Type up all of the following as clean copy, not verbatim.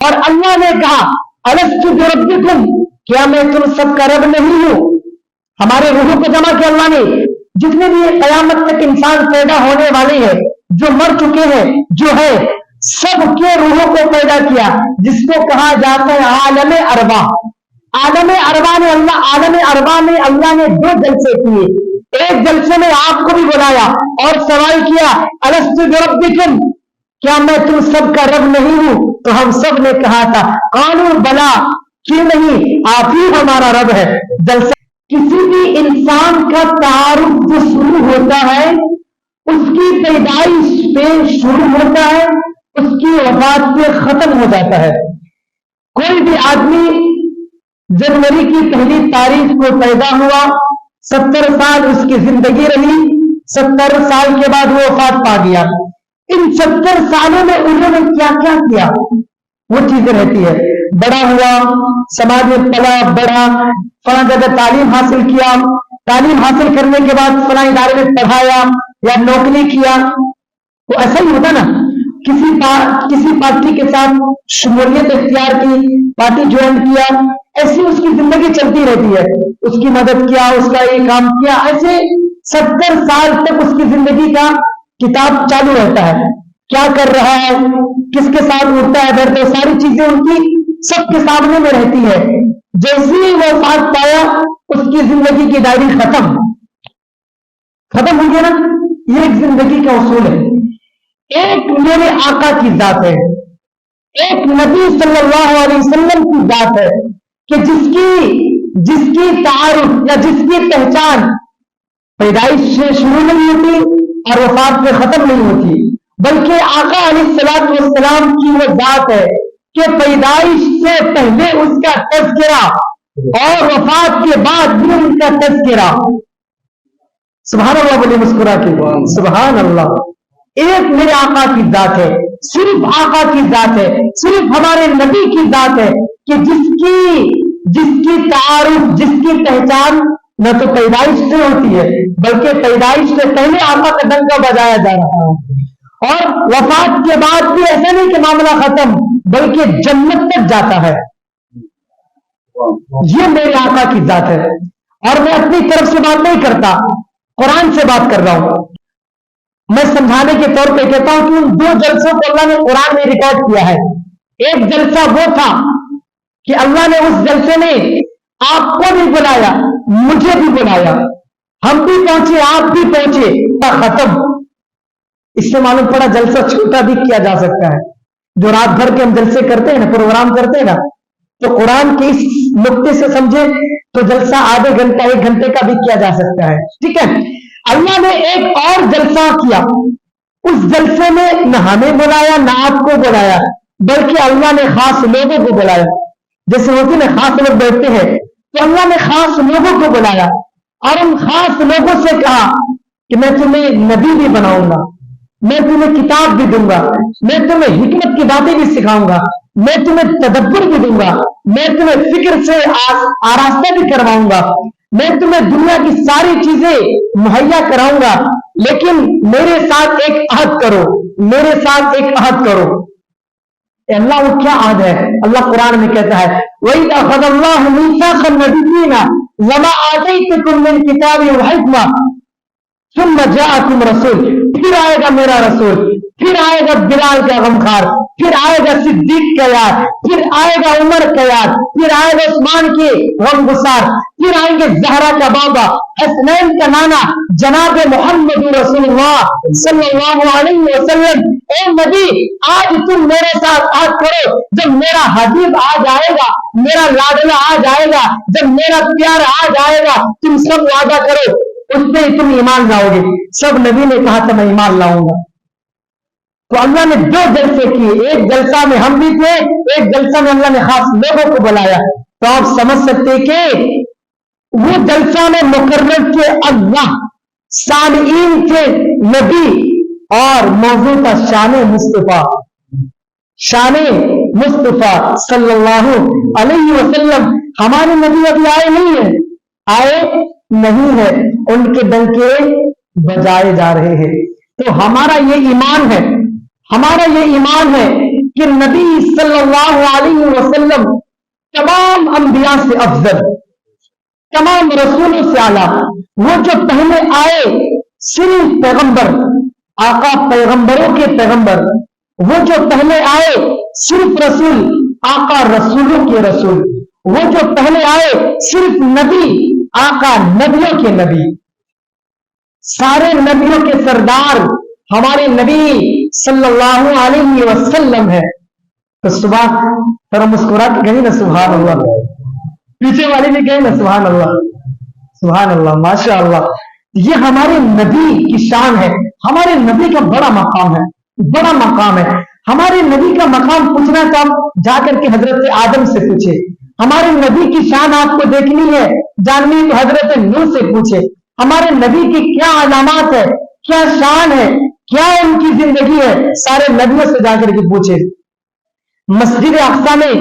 اور اللہ نے کہا الستو بربکم، کیا میں تم سب کا رب نہیں ہوں؟ ہمارے روحوں کو جمع کیا اللہ نے، جتنے بھی قیامت تک انسان پیدا ہونے والے ہیں، جو مر چکے ہیں، جو ہے سب کے روحوں کو پیدا کیا، جس کو کہا جاتا ہے عالم ارواح۔ عالم ارواح نے اللہ نے 2 جلسے کیے۔ ایک جلسے میں آپ کو بھی بلایا اور سوال کیا الستو بربکم، کیا میں تم سب کا رب نہیں ہوں؟ تو ہم سب نے کہا تھا قالوا بلا، کیوں نہیں، آپ ہی ہمارا رب ہے۔ جلسہ کسی بھی انسان کا تعارف جو شروع ہوتا ہے اس کی پیدائش پہ شروع ہوتا ہے، اس کی وفات پہ ختم ہو جاتا ہے۔ کوئی بھی آدمی جنوری کی 1 تاریخ کو پیدا ہوا، 70 سال اس کی زندگی رہی، 70 سال کے بعد وہ وفات پا گیا۔ ان 70 سالوں میں انہوں نے کیا کیا کیا وہ چیزیں رہتی ہے۔ بڑا ہوا، سماج میں پلا بڑھا، فلاں جگہ تعلیم حاصل کیا، تعلیم حاصل کرنے کے بعد فلاں ادارے میں پڑھایا یا نوکری کیا، تو ایسا ہی ہوتا نا، کسی پارٹی کے ساتھ شمولیت اختیار کی، پارٹی جوائن کیا، ایسی اس کی زندگی چلتی رہتی ہے، اس کی مدد کیا، اس کا یہ کام کیا، ایسے 70 سال تک اس کی زندگی کا کتاب چالو رہتا ہے۔ کیا کر رہا ہے، کس کے ساتھ اٹھتا ہے بیٹھتا ہے، ساری چیزیں ان کی سب کے سامنے میں رہتی ہے۔ جیسے ہی وہ وفات پایا اس کی زندگی کی ڈائری ختم ہو گیا نا۔ یہ ایک زندگی کا اصول ہے۔ ایک میرے آقا کی ذات ہے، ایک نبی صلی اللہ علیہ وسلم کی ذات ہے کہ جس کی تعارف یا جس کی پہچان پیدائش سے شروع نہیں ہوتی اور وفات پہ ختم نہیں ہوتی، بلکہ آقا علیہ الصلوۃ والسلام کی وہ ذات ہے کہ پیدائش سے پہلے اس کا تذکرہ اور وفات کے بعد بھی ان کا تذکرہ۔ سبحان اللہ بولے مسکرا کے، سبحان اللہ۔ ایک میرے آقا کی ذات ہے، صرف آقا کی ذات ہے، صرف ہمارے نبی کی ذات ہے کہ جس کی تعارف، جس کی پہچان نہ تو پیدائش سے ہوتی ہے بلکہ پیدائش سے پہلے آقا کا ڈنکا بجایا جا رہا ہے، اور وفات کے بعد بھی ایسا نہیں کہ معاملہ ختم بلکہ جنت تک جاتا ہے۔ یہ میرے آقا کی ذات ہے، اور میں اپنی طرف سے بات نہیں کرتا، قرآن سے بات کر رہا ہوں۔ میں سمجھانے کے طور پہ کہتا ہوں کہ ان 2 جلسوں کو اللہ نے قرآن میں ریکارڈ کیا ہے۔ ایک جلسہ وہ تھا کہ اللہ نے اس جلسے میں آپ کو بھی بلایا، مجھے بھی بلایا، ہم بھی پہنچے، آپ بھی پہنچے، ختم۔ اس سے معلوم پڑا جلسہ چھوٹا بھی کیا جا سکتا ہے۔ جو رات بھر کے ہم جلسے کرتے ہیں نا، پروگرام کرتے ہیں نا، تو قرآن کے اس نقطے سے سمجھے تو جلسہ آدھے گھنٹہ 1 گھنٹے کا بھی کیا جا سکتا ہے، ٹھیک ہے۔ اللہ نے ایک اور جلسہ کیا، اس جلسے میں نہ ہمیں بلایا نہ آپ کو بلایا، بلکہ اللہ نے خاص لوگوں کو بلایا۔ جیسے ہوتی نا خاص لوگ بیٹھتے ہیں، تو اللہ نے خاص لوگوں کو بلایا اور ان خاص لوگوں سے کہا کہ میں تمہیں نبی بھی بناؤں گا، میں تمہیں کتاب بھی دوں گا، میں تمہیں حکمت کی باتیں بھی سکھاؤں گا، میں تمہیں تدبر بھی دوں گا، میں تمہیں فکر سے آراستہ بھی کرواؤں گا، میں تمہیں دنیا کی ساری چیزیں مہیا کراؤں گا، لیکن میرے ساتھ ایک عہد کرو، میرے ساتھ ایک عہد کرو۔ اللہ وہ کیا عہد ہے؟ اللہ قرآن میں کہتا ہے وَإِذْ أَخَذَ اللَّهُ مِيثَاقَ النَّبِيِّينَ لَمَا آتَيْتُكُم مِّن کِتَابٍ وَحِکْمَةٍ ثُمَّ جَاءَكُمْ رَسُولٌ، پھر آئے گا میرا رسول، پھر آئے گا بلال کا غمخوار، پھر آئے گا صدیق کا یاد، پھر آئے گا عمر کا یاد، پھر آئے گا عثمان کے غمگسار، پھر آئیں گے زہرا کا بابا، حسنین کا نانا جناب محمد رسول اللہ صلی اللہ علیہ وسلم۔ اے نبی، آج تم میرے ساتھ عہد کرو، جب میرا حبیب آ جائے گا، میرا لاڈلا آ جائے گا، جب میرا پیار آ جائے گا، تم سب وعدہ کرو، اس پہ تم ایمان لاؤ گے۔ سب نبی نے کہا تھا میں ایمان لاؤں گا۔ تو اللہ نے 2 جلسے کیے، ایک جلسہ میں ہم بھی تھے، ایک جلسہ میں اللہ نے خاص لوگوں کو بلایا۔ تو آپ سمجھ سکتے کہ وہ جلسہ میں مقرر تھے اللہ، سامعین تھے نبی، اور موضوع تھا شان مصطفیٰ، شان مصطفیٰ صلی اللہ علیہ وسلم۔ ہمارے نبی ابھی آئے نہیں ہیں، آئے نہیں ہے، ان کے ڈنکے بجائے جا رہے ہیں۔ تو ہمارا یہ ایمان ہے، ہمارا یہ ایمان ہے کہ نبی صلی اللہ علیہ وسلم تمام انبیاء سے افضل، تمام رسولوں سے اعلیٰ، وہ جو پہلے آئے صرف پیغمبر، آقا پیغمبروں کے پیغمبر، وہ جو پہلے آئے صرف رسول، آقا رسولوں کے رسول، وہ جو پہلے آئے صرف نبی، آقا نبیوں کے نبی، سارے نبیوں کے سردار ہمارے نبی صلی اللہ علیہ وسلم ہے۔ تو صبح پر مسکرا کے کہیں نا سبحان اللہ، پیچھے والے بھی کہیں نا سبحان اللہ، سبحان اللہ، ماشاء اللہ۔ یہ ہمارے نبی کی شان ہے، ہمارے نبی کا بڑا مقام ہے، بڑا مقام ہے۔ ہمارے نبی کا مقام پوچھنا تو آپ جا کر کے حضرت آدم سے پوچھے، ہمارے نبی کی شان آپ کو دیکھنی ہے، جاننی تو حضرت نوح سے پوچھے، ہمارے نبی کی کیا علامات ہے، کیا شان ہے، کیا ان کی زندگی ہے، سارے نبیوں سے جا کر کے پوچھے۔ مسجد اقصی میں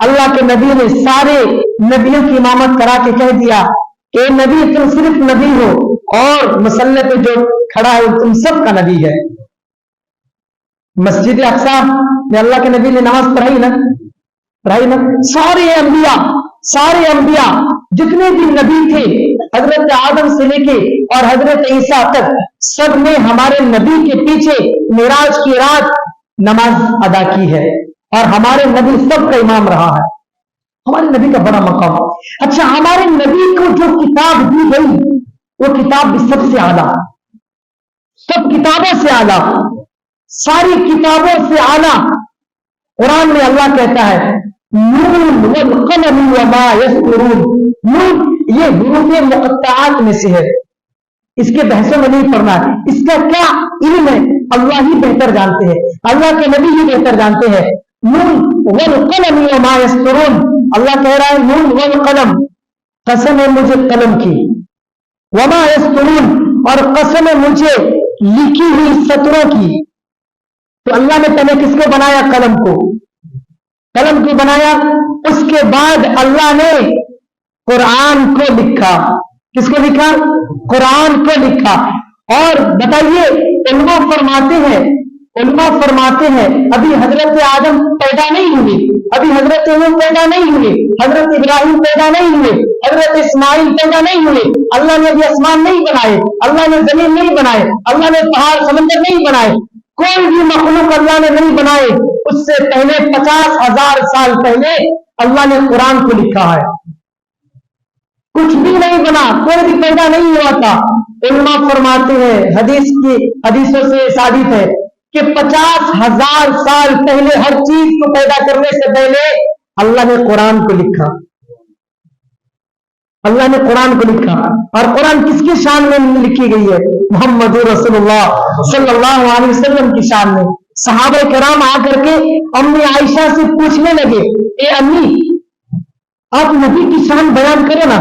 اللہ کے نبی نے سارے نبیوں کی امامت کرا کے کہہ دیا کہ نبی تم صرف نبی ہو، اور مسلح پہ جو کھڑا ہے تم سب کا نبی ہے۔ مسجد اقصی میں اللہ کے نبی نے نماز پڑھائی نا، سارے انبیاء جتنے بھی نبی تھے، حضرت آدم سے لے کے اور حضرت عیسیٰ تک، سب نے ہمارے نبی کے پیچھے معراج کی رات نماز ادا کی ہے، اور ہمارے نبی سب کا امام رہا ہے۔ ہمارے نبی کا بڑا مقام۔ اچھا، ہمارے نبی کو جو کتاب دی گئی وہ کتاب بھی سب سے اعلیٰ، سب کتابوں سے اعلیٰ، ساری کتابوں سے اعلیٰ۔ قرآن میں اللہ کہتا ہے نون والقلم وما یسطرون، نون یہ حروف مقطعات میں سے ہے، اس کے بحثوں میں نہیں پڑھنا ہے، اس کا کیا علم ہے اللہ ہی بہتر جانتے ہیں، اللہ کے نبی ہی بہتر جانتے ہیں۔ نون والقلم وما یسطرون، اللہ کہہ رہا ہے نون والقلم، قسم ہے مجھے قلم کی، وما یسطرون، اور قسم ہے مجھے لکھی ہوئی سطروں کی۔ تو اللہ نے پہلے کس کو بنایا؟ قلم کو، قلم کو بنایا، اس کے بعد اللہ نے قرآن کو لکھا۔ کس کو لکھا؟ قرآن کو لکھا۔ اور بتائیے، علماء فرماتے ہیں ابھی حضرت آدم پیدا نہیں ہوئے، ابھی حضرت نوح پیدا نہیں ہوئے، حضرت ابراہیم پیدا نہیں ہوئے، حضرت اسماعیل پیدا نہیں ہوئے، اللہ نے ابھی آسمان نہیں بنائے، اللہ نے زمین نہیں بنائے، اللہ نے پہاڑ سمندر نہیں بنائے، کوئی بھی مخلوق اللہ نے نہیں بنائے، اس سے پہلے 50,000 سال پہلے اللہ نے قرآن کو لکھا ہے۔ کچھ بھی نہیں بنا، کوئی بھی پیدا نہیں ہوا تھا۔ علماء فرماتے ہیں، حدیثوں سے ثابت ہے کہ 50,000 سال پہلے ہر چیز کو پیدا کرنے سے پہلے اللہ نے قرآن کو لکھا، اللہ نے قرآن کو لکھا۔ اور قرآن کس کی شان میں لکھی گئی ہے؟ محمد رسول اللہ صلی اللہ علیہ وسلم کی شان میں۔ صحابہ کرام آ کر کے امی عائشہ سے پوچھنے لگے، اے امی آپ نبی کی شان بیان کرو نا۔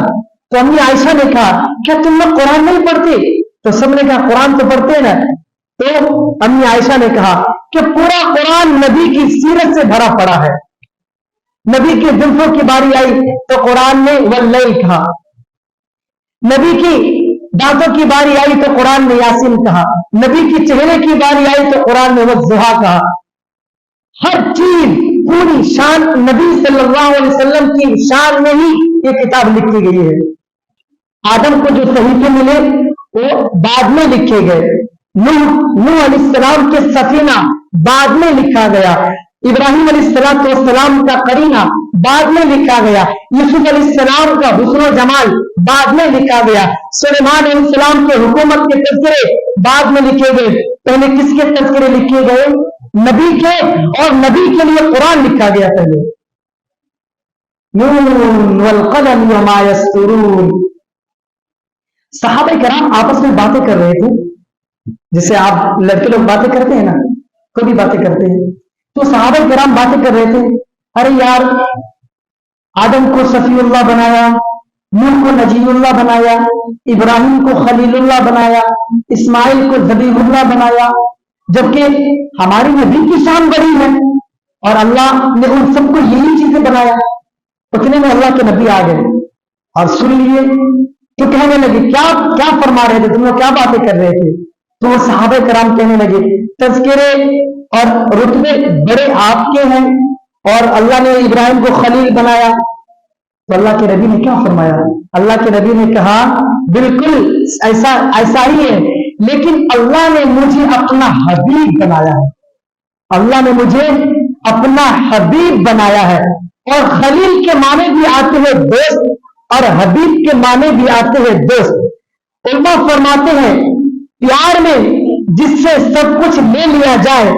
تو امی عائشہ نے کہا کیا تم لوگ قرآن نہیں پڑھتے؟ تو سب نے کہا قرآن تو پڑھتے ہیں نا۔ تو امی عائشہ نے کہا کہ پورا قرآن نبی کی سیرت سے بھرا پڑا ہے۔ نبی کے زلفوں کی باری آئی تو قرآن نے واللیل کہا، نبی کی دانتوں کی باری آئی تو قرآن نے یاسین کہا، نبی کی چہرے کی باری آئی تو قرآن نے والضحیٰ کہا۔ ہر چیز پوری شان نبی صلی اللہ علیہ وسلم کی شان میں ہی یہ کتاب لکھی گئی ہے۔ آدم کو جو صحیفے ملے وہ بعد میں لکھے گئے، نوح علیہ السلام کے سفینہ بعد میں لکھا گیا، ابراہیم علیہ السلام کا قرینہ بعد میں لکھا گیا، یوسف علیہ السلام کا حسن و جمال بعد میں لکھا گیا، سلیمان علیہ السلام کے حکومت کے تذکرے بعد میں لکھے گئے۔ پہلے کس کے تذکرے لکھے گئے؟ نبی کے، اور نبی کے لیے قرآن لکھا گیا پہلے۔ نون والقلم وما یسطرون۔ صحابہ کرام آپس میں باتیں کر رہے تھے، جیسے آپ لڑکے لوگ باتیں کرتے ہیں نا، کبھی باتیں کرتے ہیں، تو صحابہ کرام باتیں کر رہے تھے، ارے یار آدم کو صفی اللہ بنایا، نوح کو نجی اللہ بنایا، ابراہیم کو خلیل اللہ بنایا، اسماعیل کو ذبیح اللہ بنایا، جبکہ ہماری نبی کی شان بڑی ہے اور اللہ نے ان سب کو یہی چیزیں بنایا۔ اتنے میں اللہ کے نبی آ گئے اور سن لیے تو کہنے لگے کیا فرما رہے تھے تم لوگ، کیا باتیں کر رہے تھے؟ تو وہ صحابہ کرام کہنے لگے تذکرے اور رتبے بڑے آپ کے ہیں، اور اللہ نے ابراہیم کو خلیل بنایا، تو اللہ کے نبی نے کیا فرمایا؟ اللہ کے نبی نے کہا بالکل ایسا ہی ہے، لیکن اللہ نے مجھے اپنا حبیب بنایا ہے، اللہ نے مجھے اپنا حبیب بنایا ہے۔ اور خلیل کے معنی بھی آتے ہیں دوست، اور حبیب کے معنی بھی آتے ہیں دوست۔ علماء فرماتے ہیں پیار میں جس سے سب کچھ لے لیا جائے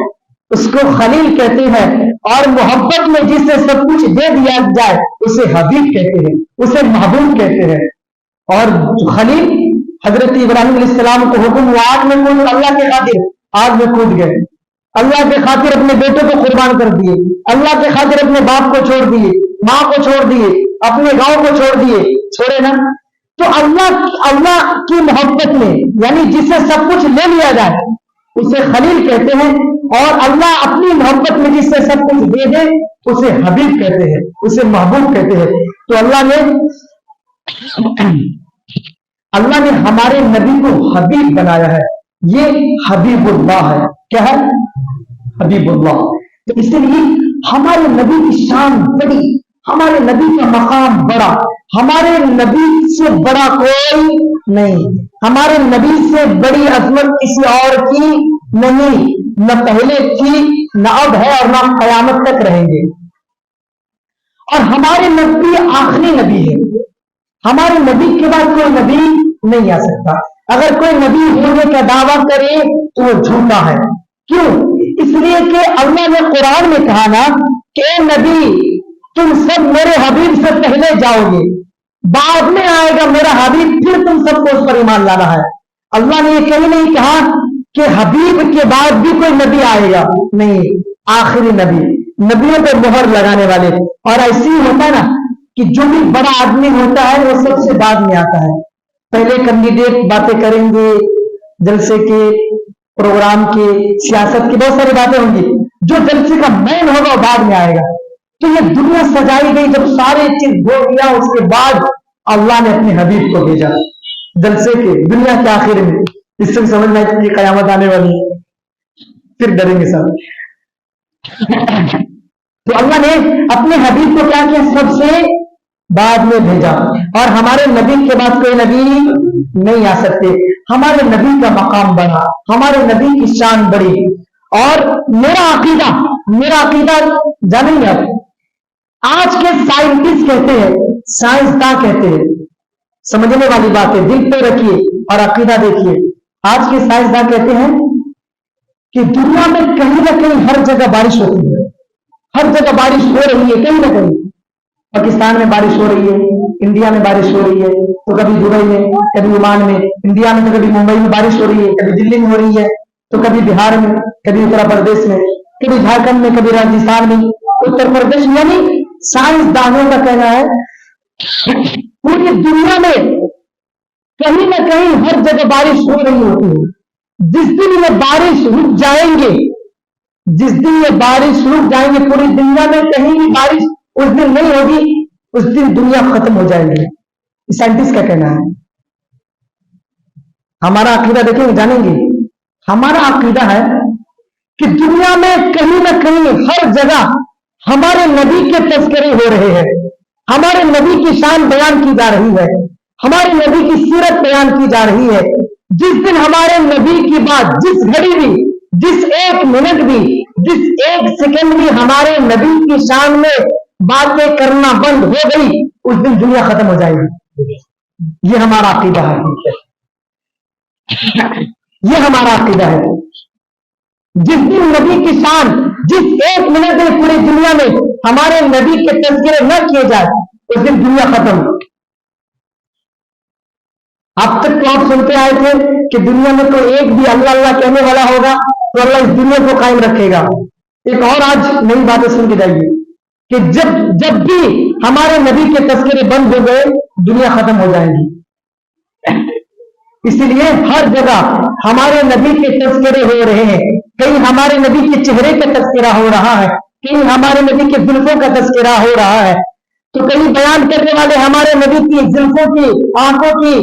اس کو خلیل کہتے ہیں، اور محبت میں جس سے سب کچھ دے دیا جائے اسے حبیب کہتے ہیں، اسے محبوب کہتے ہیں۔ اور خلیل حضرت ابراہیم علیہ السلام کو حکم ہوا آگ میں کود، اللہ کے خاطر آگ میں کود گئے، اللہ کے خاطر اپنے بیٹے کو قربان کر دیے، اللہ کے خاطر اپنے باپ کو چھوڑ دیے، ماں کو چھوڑ دیے، اپنے گاؤں کو چھوڑ دیے، چھوڑے نا؟ تو اللہ کی محبت میں یعنی جس سے سب کچھ لے لیا جائے اسے خلیل کہتے ہیں، اور اللہ اپنی محبت میں جس سے سب کچھ دے دے اسے حبیب کہتے ہیں، اسے محبوب کہتے ہیں۔ تو اللہ نے ہمارے نبی کو حبیب بنایا ہے، یہ حبیب اللہ ہے۔ کیا ہے؟ حبیب اللہ۔ تو اس لیے ہمارے نبی کی شان بڑی، ہمارے نبی کا مقام بڑا، ہمارے نبی سے بڑا کوئی نہیں، ہمارے نبی سے بڑی عظمت کسی اور کی نہیں، نہ پہلے تھی نہ اب ہے اور نہ قیامت تک رہیں گے۔ اور ہمارے نبی آخری نبی ہے، ہمارے نبی کے بعد کوئی نبی نہیں آ سکتا۔ اگر کوئی نبی ہونے کا دعویٰ کرے تو وہ جھوٹا ہے۔ کیوں؟ اس لیے کہ اللہ نے قرآن میں کہا نا کہ اے نبی تم سب میرے حبیب سے پہلے جاؤ گے، بعد میں آئے گا میرا حبیب، پھر تم سب کو اس پر ایمان لانا ہے۔ اللہ نے یہ کہیں نہیں کہا کہ حبیب کے بعد بھی کوئی نبی آئے گا، نہیں، آخری نبی، نبیوں پہ مہر لگانے والے۔ اور ایسے ہی ہوتا ہے نا کہ جو بھی بڑا آدمی ہوتا ہے وہ سب سے بعد میں آتا ہے۔ پہلے کینڈیڈیٹ باتیں کریں گے، جلسے کے، پروگرام کے، سیاست کی بہت ساری باتیں ہوں گی، جو جلسے کا مین ہوگا وہ بعد میں آئے گا۔ تو یہ دنیا سجائی گئی، جب سارے چیز ہو گیا اس کے بعد اللہ نے اپنے حبیب کو بھیجا جلسے کے دنیا کے آخر میں۔ اس سے سمجھنا ہے کہ قیامت آنے والی ہے، پھر ڈریں گے سب۔ تو اللہ نے اپنے حبیب کو کیا کیا؟ سب سے بعد میں بھیجا، اور ہمارے نبی کے بعد کوئی نبی نہیں آ سکتے۔ ہمارے نبی کا مقام بڑا، ہمارے نبی کی شان بڑی۔ اور میرا عقیدہ جانیں گے آپ، آج کے سائنٹسٹ کہتے ہیں، سائنسداں کہتے ہیں، سمجھنے والی بات ہے، دل پہ رکھیے اور عقیدہ دیکھیے۔ آج کے سائنسداں کہتے ہیں کہ دنیا میں کہیں نہ کہیں ہر جگہ بارش ہوتی ہے، ہر جگہ بارش ہو رہی ہے، کہیں نہ کہیں پاکستان میں بارش ہو رہی ہے، انڈیا میں بارش ہو رہی ہے، تو کبھی دبئی میں، کبھی عمان میں، انڈیا میں تو کبھی ممبئی میں بارش ہو رہی ہے، کبھی دلی میں ہو رہی ہے، تو کبھی بہار میں، کبھی اتر پردیش میں، کبھی جھارکھنڈ میں، کبھی راجستھان میں، اتر پردیش۔ یعنی سائنسدانوں کا کہنا ہے پوری دنیا میں کہیں نہ کہیں ہر جگہ بارش ہو رہی ہوتی ہے۔ جس دن یہ بارش رک جائیں گے، جس دن یہ بارش رک جائیں گے، پوری دنیا میں کہیں بھی بارش اس دن نہیں ہوگی، اس دن دنیا ختم ہو جائے گی۔ سائنٹسٹ کا کہنا ہے۔ ہمارا عقیدہ دیکھیں گے، جانیں گے، ہمارا عقیدہ ہے کہ دنیا میں کہیں نہ کہیں ہر جگہ ہمارے نبی کے تذکرے ہو رہے ہیں، ہمارے نبی کی شان بیان کی جا رہی ہے، ہمارے نبی کی سیرت بیان کی جا رہی ہے۔ جس دن ہمارے نبی کی بات، جس گھڑی بھی، جس ایک منٹ بھی، جس ایک سیکنڈ بھی ہمارے نبی کی شان میں باتیں کرنا بند ہو گئی، اس دن دنیا ختم ہو جائے گی۔ یہ ہمارا عقیدہ ہے، یہ ہمارا عقیدہ ہے۔ جس دن نبی کی شان، جس ایک منٹ میں پوری دنیا میں ہمارے نبی کے تذکرے نہ کیے جائے، اس دن دنیا ختم۔ اب تک تو آپ سنتے آئے تھے کہ دنیا میں کوئی ایک بھی اللہ اللہ کہنے والا ہوگا تو اللہ اس دنیا کو قائم رکھے گا۔ ایک اور آج نئی باتیں سن کے جائیے کہ جب بھی ہمارے نبی کے تذکرے بند ہو گئے، دنیا ختم ہو جائے گی۔ اسی لیے ہر جگہ ہمارے نبی کے تذکرے ہو رہے ہیں، کہیں ہمارے نبی کے چہرے کا تذکرہ ہو رہا ہے، کہیں ہمارے نبی کے زلفوں کا تذکرہ ہو رہا ہے، تو کہیں بیان کرنے والے ہمارے نبی کی زلفوں کی، آنکھوں کی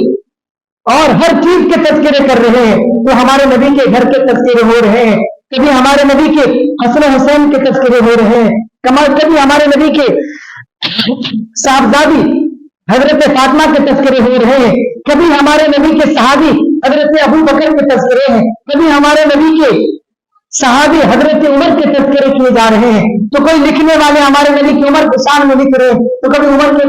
اور ہر چیز کے تذکرے کر رہے ہیں، تو ہمارے نبی کے گھر کے تذکرے ہو رہے ہیں، کبھی ہمارے نبی کے حسن و حسین کے تذکرے ہو رہے ہیں، کبھی ہمارے نبی کے صاحبزادی حضرت فاطمہ کے تذکرے ہو رہے ہیں، کبھی ہمارے نبی کے صحابی حضرت ابو بکر کے تذکرے ہیں، کبھی ہمارے نبی کے صحابی حضرت عمر کے تذکرے کیے جا رہے ہیں۔ تو کوئی لکھنے والے ہمارے نبی کی عمر کے شان میں لکھ رہے ہیں، تو کبھی عمر کے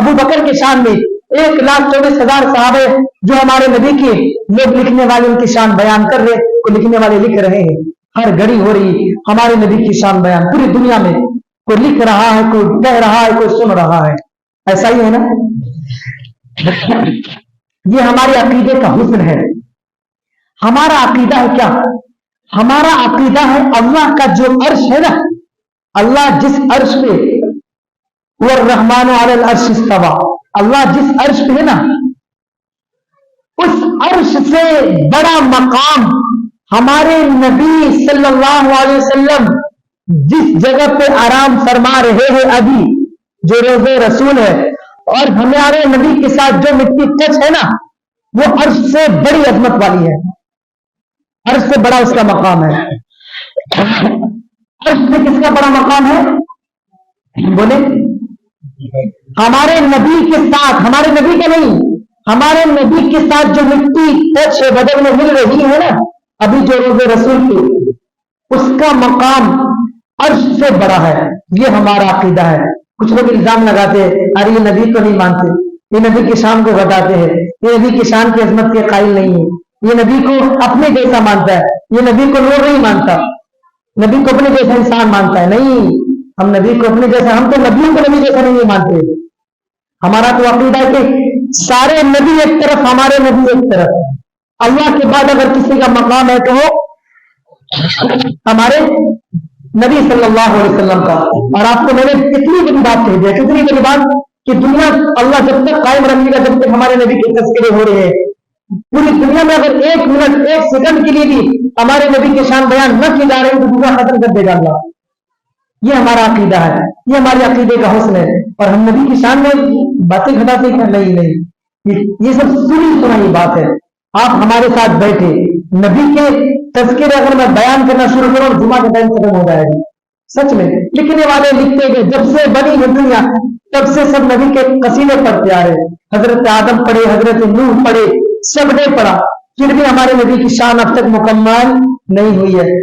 ابو بکر کے شان میں 1,24,000 صحابے جو ہمارے نبی کے لوگ لکھنے والے ان کی شان بیان کر رہے، کوئی لکھنے والے لکھ رہے ہیں۔ ہر گھڑی ہو رہی ہمارے نبی کی شان بیان، پوری دنیا میں کوئی لکھ رہا ہے، کوئی کہہ رہا ہے، کوئی سن رہا ہے، ایسا ہی ہے نا؟ یہ ہمارے عقیدے کا حسن ہے۔ ہمارا عقیدہ ہے کیا؟ ہمارا عقیدہ ہے اللہ کا جو عرش ہے نا، اللہ جس عرش پہ والرحمن علی العرش استوى، اللہ جس عرش پہ ہے نا، اس عرش سے بڑا مقام ہمارے نبی صلی اللہ علیہ وسلم جس جگہ پہ آرام فرما رہے ہیں ابھی، جو روضہ رسول ہے، اور ہمارے نبی کے ساتھ جو مٹی ٹچ ہے نا، وہ عرش سے بڑی عظمت والی ہے، عرش سے بڑا اس کا مقام ہے۔ عرش سے کس کا بڑا مقام ہے؟ بولے ہمارے نبی کے ساتھ، ہمارے نبی کا نہیں، ہمارے نبی کے ساتھ جو مٹی ٹچ ہے، بدن میں مل رہی ہے نا ابھی، جو روضہ رسول کی، اس کا مقام عرش سے بڑا ہے۔ یہ ہمارا عقیدہ ہے۔ کچھ لوگ الزام لگاتے ہیں، ارے یہ نبی کو نہیں مانتے، یہ نبی کی شان کو بتاتے ہیں، یہ نبی کی شان کی عظمت کے قائل نہیں ہے، یہ نبی کو اپنے جیسا مانتا ہے، یہ نبی کو نور نہیں مانتا، نبی کو اپنے جیسا انسان مانتا ہے۔ نہیں، ہم نبی کو اپنے جیسا، ہم تو نبیوں کو نبی جیسا نہیں مانتے۔ ہمارا تو عقیدہ ہے کہ سارے نبی ایک طرف، ہمارے نبی ایک طرف، اللہ کے بعد اگر کسی کا مقام ہے تو وہ ہمارے نبی صلی اللہ علیہ وسلم کا۔ اور آپ کو میں نے کتنی بڑی بات کہہ دیا، کتنی بڑی بات کہ دنیا اللہ جب تک قائم رکھے گا، جب تک ہمارے نبی کے تذکرے ہو رہے ہیں، پوری دنیا میں اگر 1 منٹ 1 سیکنڈ کے لیے بھی ہمارے نبی کے شان بیان نہ کی جا رہی تو دنیا ختم کر دے گا اللہ۔ یہ ہمارا عقیدہ ہے، یہ ہمارے عقیدے کا حسن ہے۔ اور ہم نبی کی شان میں باتیں گھٹاتے ہیں؟ نہیں، یہ سب سنی سنائی بات ہے۔ آپ ہمارے ساتھ بیٹھے، نبی کے تذکرے اگر میں بیان کرنا شروع کروں، جمعہ کا ٹائم ختم ہو جائے گا۔ سچ میں لکھنے والے لکھتے گئے، جب سے بنی ہے دنیا تب سے سب نبی کے قصیدے پڑھتے آ رہے، حضرت آدم پڑھے، حضرت نوح پڑھے، سب نے پڑھا، پھر بھی ہمارے نبی کی شان اب تک مکمل نہیں ہوئی ہے۔